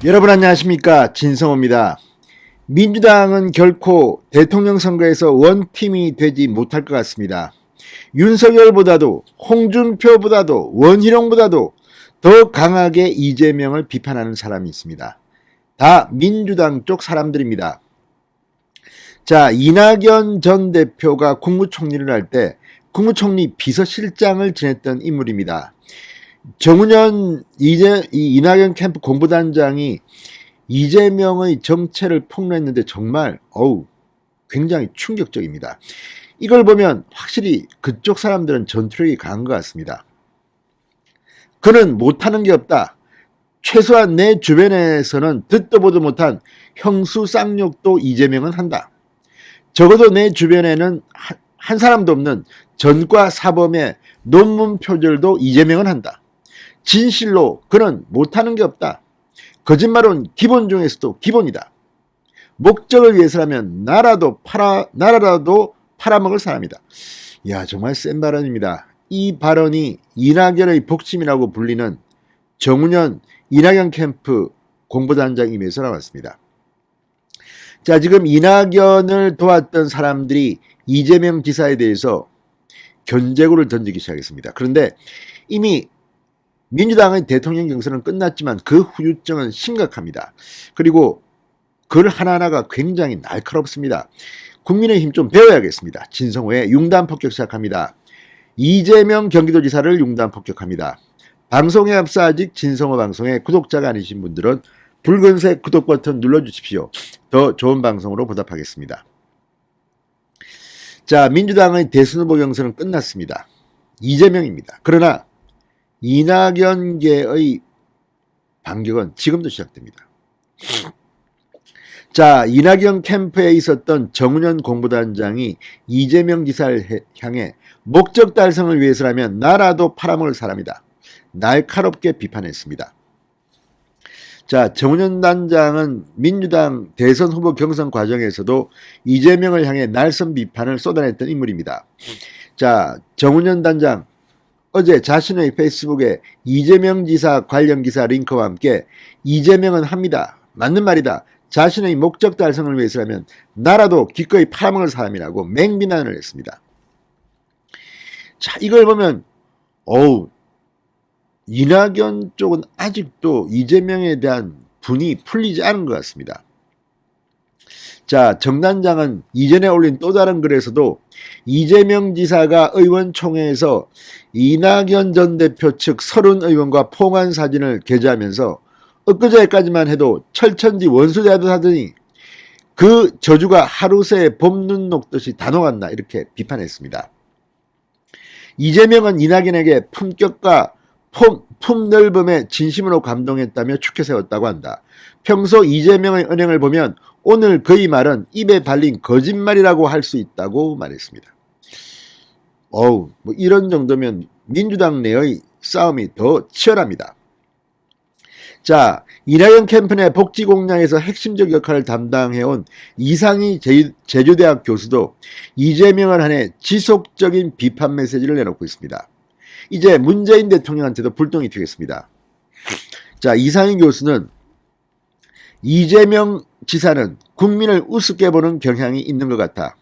여러분 안녕하십니까, 진성호입니다. 민주당은 결코 대통령 선거에서 원팀이 되지 못할 것 같습니다. 윤석열보다도 홍준표보다도 원희룡보다도 더 강하게 이재명을 비판하는 사람이 있습니다. 다 민주당 쪽 사람들입니다. 자, 이낙연 전 대표가 국무총리를 할 때 국무총리 비서실장을 지냈던 인물입니다. 정운현 이낙연 캠프 공보단장이 이재명의 정체를 폭로했는데 정말 굉장히 충격적입니다. 이걸 보면 확실히 그쪽 사람들은 전투력이 강한 것 같습니다. 그는 못하는 게 없다. 최소한 내 주변에서는 듣도 보도 못한 형수 쌍욕도 이재명은 한다. 적어도 내 주변에는 한 사람도 없는 전과 사범의 논문 표절도 이재명은 한다. 진실로 그는 못하는 게 없다. 거짓말은 기본 중에서도 기본이다. 목적을 위해서라면 나라라도 팔아먹을 사람이다. 이야, 정말 센 발언입니다. 이 발언이 이낙연의 복심이라고 불리는 정운현 이낙연 캠프 공보단장 임에서 나왔습니다. 자, 지금 이낙연을 도왔던 사람들이 이재명 지사에 대해서 견제구를 던지기 시작했습니다. 그런데 이미 민주당의 대통령 경선은 끝났지만 그 후유증은 심각합니다. 그리고 글 하나하나가 굉장히 날카롭습니다. 국민의힘 좀 배워야겠습니다. 진성호의 융단 폭격 시작합니다. 이재명 경기도지사를 융단 폭격합니다. 방송에 앞서 아직 진성호 방송의 구독자가 아니신 분들은 붉은색 구독 버튼 눌러주십시오. 더 좋은 방송으로 보답하겠습니다. 자, 민주당의 대선 후보 경선은 끝났습니다. 이재명입니다. 그러나 이낙연계의 반격은 지금도 시작됩니다. 자, 이낙연 캠프에 있었던 정운현 공보단장이 이재명 지사를 향해 목적 달성을 위해서라면 나라도 팔아먹을 사람이다. 날카롭게 비판했습니다. 자, 정운현 단장은 민주당 대선 후보 경선 과정에서도 이재명을 향해 날선 비판을 쏟아냈던 인물입니다. 자, 정운현 단장 어제 자신의 페이스북에 이재명 지사 관련 기사 링크와 함께 이재명은 합니다. 맞는 말이다. 자신의 목적 달성을 위해서라면 나라도 기꺼이 팔아먹을 사람이라고 맹비난을 했습니다. 자, 이걸 보면 이낙연 쪽은 아직도 이재명에 대한 분이 풀리지 않은 것 같습니다. 자, 정 단장은 이전에 올린 또 다른 글에서도 이재명 지사가 의원총회에서 이낙연 전 대표 측 30 의원과 포옹한 사진을 게재하면서 엊그제까지만 해도 철천지 원수대하듯 하더니 그 저주가 하루 새에 봄눈 녹듯이 다 녹았나 이렇게 비판했습니다. 이재명은 이낙연에게 품격과 품넓음에 진심으로 감동했다며 축해 세웠다고 한다. 평소 이재명의 언행을 보면 오늘 그의 말은 입에 발린 거짓말이라고 할 수 있다고 말했습니다. 뭐 이런 정도면 민주당 내의 싸움이 더 치열합니다. 자, 이낙연 캠프 내 복지 공약에서 핵심적 역할을 담당해온 이상희 제주대학 교수도 이재명을 한해 지속적인 비판 메시지를 내놓고 있습니다. 이제 문재인 대통령한테도 불똥이 튀겠습니다. 자, 이상희 교수는 이재명 지사는 국민을 우습게 보는 경향이 있는 것 같아.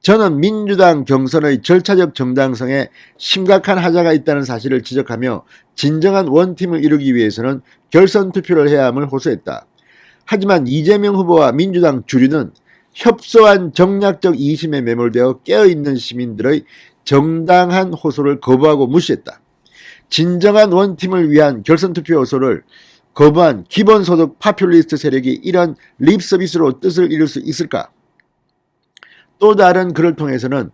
저는 민주당 경선의 절차적 정당성에 심각한 하자가 있다는 사실을 지적하며 진정한 원팀을 이루기 위해서는 결선 투표를 해야 함을 호소했다. 하지만 이재명 후보와 민주당 주류는 협소한 정략적 이심에 매몰되어 깨어있는 시민들의 정당한 호소를 거부하고 무시했다. 진정한 원팀을 위한 결선 투표 호소를 거부한 기본소득 파퓰리스트 세력이 이런 립서비스로 뜻을 이룰 수 있을까? 또 다른 글을 통해서는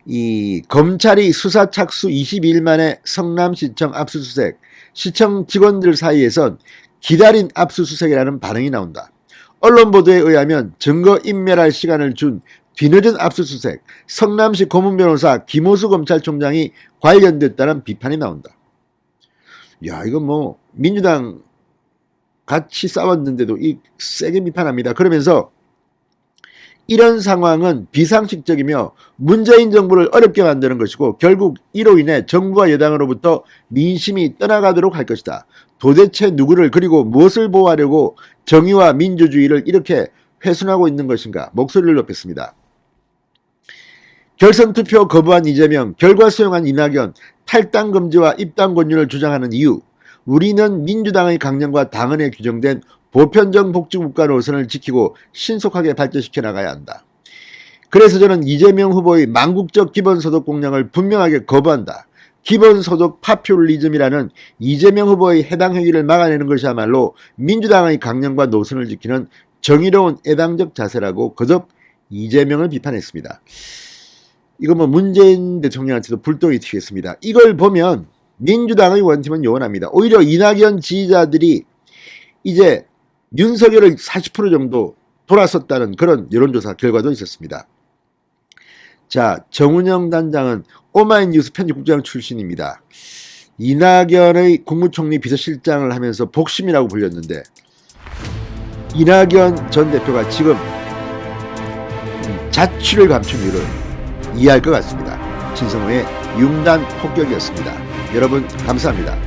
이 검찰이 수사 착수 22일 만에 성남시청 압수수색, 시청 직원들 사이에선 기다린 압수수색이라는 반응이 나온다. 언론 보도에 의하면 증거 인멸할 시간을 준 뒤늦은 압수수색, 성남시 고문변호사 김호수 검찰총장이 관련됐다는 비판이 나온다. 야, 이건 뭐 민주당 같이 싸웠는데도 세게 비판합니다. 그러면서 이런 상황은 비상식적이며 문재인 정부를 어렵게 만드는 것이고 결국 이로 인해 정부와 여당으로부터 민심이 떠나가도록 할 것이다. 도대체 누구를 그리고 무엇을 보호하려고 정의와 민주주의를 이렇게 훼손하고 있는 것인가 목소리를 높였습니다. 결선투표 거부한 이재명, 결과 수용한 이낙연, 탈당 금지와 입당 권유를 주장하는 이유, 우리는 민주당의 강령과 당헌에 규정된 보편적 복지국가 노선을 지키고 신속하게 발전시켜 나가야 한다. 그래서 저는 이재명 후보의 망국적 기본소득 공약을 분명하게 거부한다. 기본소득 파퓰리즘이라는 이재명 후보의 해당 행위를 막아내는 것이야말로 민주당의 강령과 노선을 지키는 정의로운 애당적 자세라고 거듭 이재명을 비판했습니다. 이건 뭐 문재인 대통령한테도 불똥이 튀겠습니다. 이걸 보면 민주당의 원팀은 요원합니다. 오히려 이낙연 지지자들이 이제 윤석열을 40% 정도 돌아섰다는 그런 여론조사 결과도 있었습니다. 자, 정운영 단장은 오마이뉴스 편집국장 출신입니다. 이낙연의 국무총리 비서실장을 하면서 복심이라고 불렸는데 이낙연 전 대표가 지금 자취를 감춘 이유를 이해할 것 같습니다. 진성호의 융단 폭격이었습니다. 여러분 감사합니다.